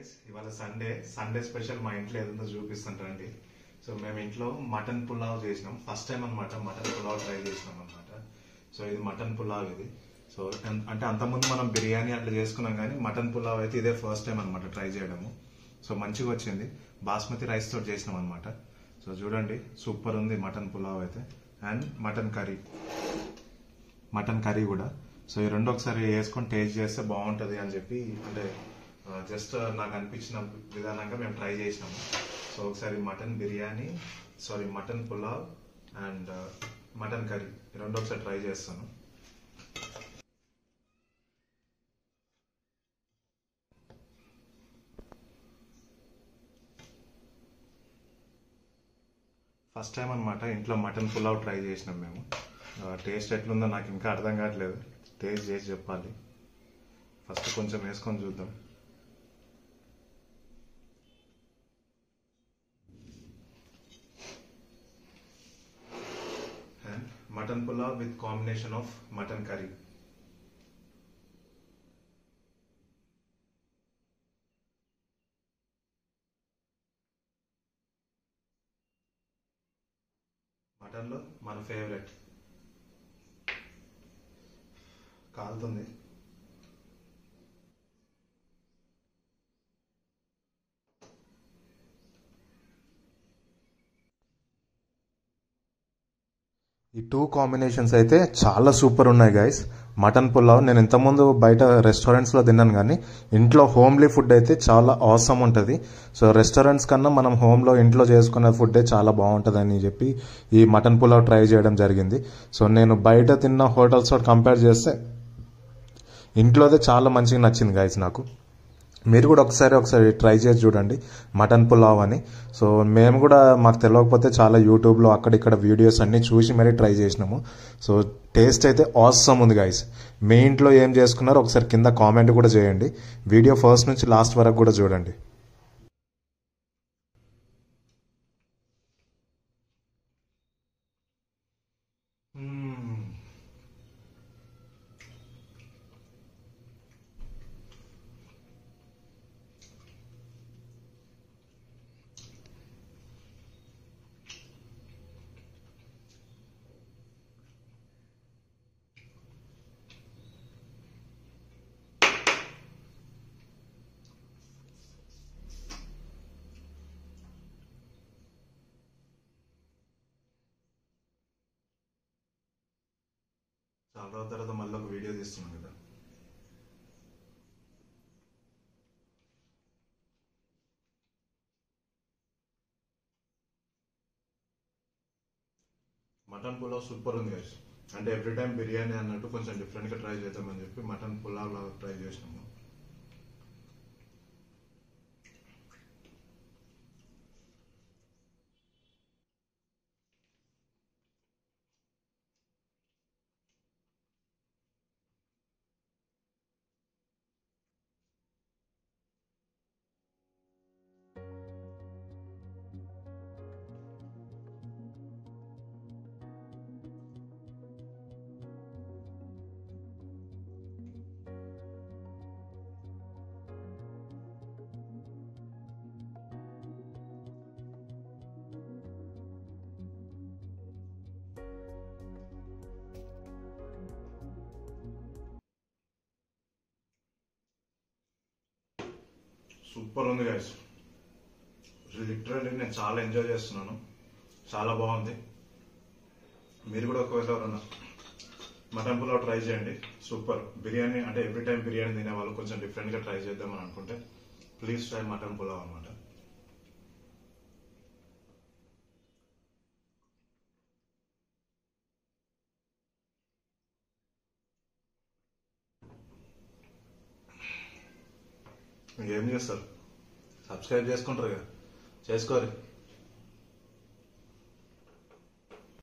Guys, ఇవాళ Sunday special మా ఇంట్లో ఏదో చూపిస్తుంటారండి. సో మేము ఇంట్లో మటన్ పులావ్ చేసినాం. ఫస్ట్ టైం అనమాట మటన్ పులావ్ ట్రై చేసినాం అనమాట. సో ఇది మటన్ పులావ్ ఇది. సో అంటే అంతకుముందు మనం బిర్యానీ అట్లా చేసుకున్నాం, కానీ మటన్ పులావ్ అయితే ఇదే ఫస్ట్ టైం అనమాట ట్రై చేయడము. సో మంచిగా వచ్చింది. బాస్మతి రైస్ తోటి చేసినాం అనమాట. సో చూడండి, సూపర్ ఉంది మటన్ పులావ్ అయితే. అండ్ మటన్ కర్రీ కూడా. సో ఈ రెండు ఒకసారి వేసుకొని టేస్ట్ చేస్తే బాగుంటుంది అని చెప్పి, అంటే జస్ట్ నాకు అనిపించిన విధానంగా మేము ట్రై చేసినాము. సో ఒకసారి mutton pulao and mutton curry రెండు ఒకసారి ట్రై చేస్తాను. ఫస్ట్ టైం అనమాట ఇంట్లో మటన్ పులావ్ ట్రై చేసినాం మేము. టేస్ట్ ఎట్లుందో నాకు ఇంకా అర్థం కావట్లేదు. టేస్ట్ చేసి చెప్పాలి. ఫస్ట్ కొంచెం వేసుకొని చూద్దాం. And mutton pulao with combination of mutton curry. మటన్లో మన ఫేవరెట్ కాలుతుంది. ఈ టూ కాంబినేషన్స్ అయితే చాలా సూపర్ ఉన్నాయి గైస్. మటన్ పులావ్ నేను ఇంతకుముందు బయట రెస్టారెంట్స్లో తిన్నాను, కానీ ఇంట్లో హోమ్లీ ఫుడ్ అయితే చాలా ఆసమ్ ఉంటుంది. సో రెస్టారెంట్స్ కన్నా మనం హోమ్లో ఇంట్లో చేసుకునే ఫుడ్డే చాలా బాగుంటుంది అని చెప్పి ఈ మటన్ పులావ్ ట్రై చేయడం జరిగింది. సో నేను బయట తిన్న హోటల్స్ తోటి కంపేర్ చేస్తే ఇంట్లోదే చాలా మంచిగా నచ్చింది గైస్ నాకు. మీరు కూడా ఒకసారి ట్రై చేసి చూడండి మటన్ పులావ్ అని. సో మేము కూడా మాకు తెలియకపోతే చాలా యూట్యూబ్లో అక్కడిక్కడ వీడియోస్ అన్నీ చూసి మరీ ట్రై చేసినాము. సో టేస్ట్ అయితే ఆసమ్ ఉంది గైస్. మీ ఇంట్లో ఏం చేసుకున్నారో ఒకసారి కింద కామెంట్ కూడా చేయండి. వీడియో ఫస్ట్ నుంచి లాస్ట్ వరకు కూడా చూడండి. చాలా రోజుల తర్వాత మళ్ళీ ఒక వీడియో తీస్తున్నాం కదా. మటన్ పులావ్ సూపర్ ఉంది గైస్. అంటే ఎవ్రీ టైం బిర్యానీ అన్నట్టు కొంచెం డిఫరెంట్గా ట్రై చేద్దామని చెప్పి మటన్ పులావ్ లాగా ట్రై చేసినాము. సూపర్ ఉంది గైస్. లిటరల్లీ నేను చాలా ఎంజాయ్ చేస్తున్నాను. చాలా బాగుంది. మీరు కూడా ఒకవేళ ఎవరన్నా మటన్ పులావ్ ట్రై చేయండి. సూపర్. బిర్యానీ అంటే ఎవ్రీ టైం బిర్యానీ తినే వాళ్ళు కొంచెం డిఫరెంట్గా ట్రై చేద్దామని అనుకుంటే ప్లీజ్ ట్రై మటన్ పులావ్ అనమాట. ఏం చేస్తారు? సబ్స్క్రైబ్ చేసుకుంటారు కదా, చేసుకోరు.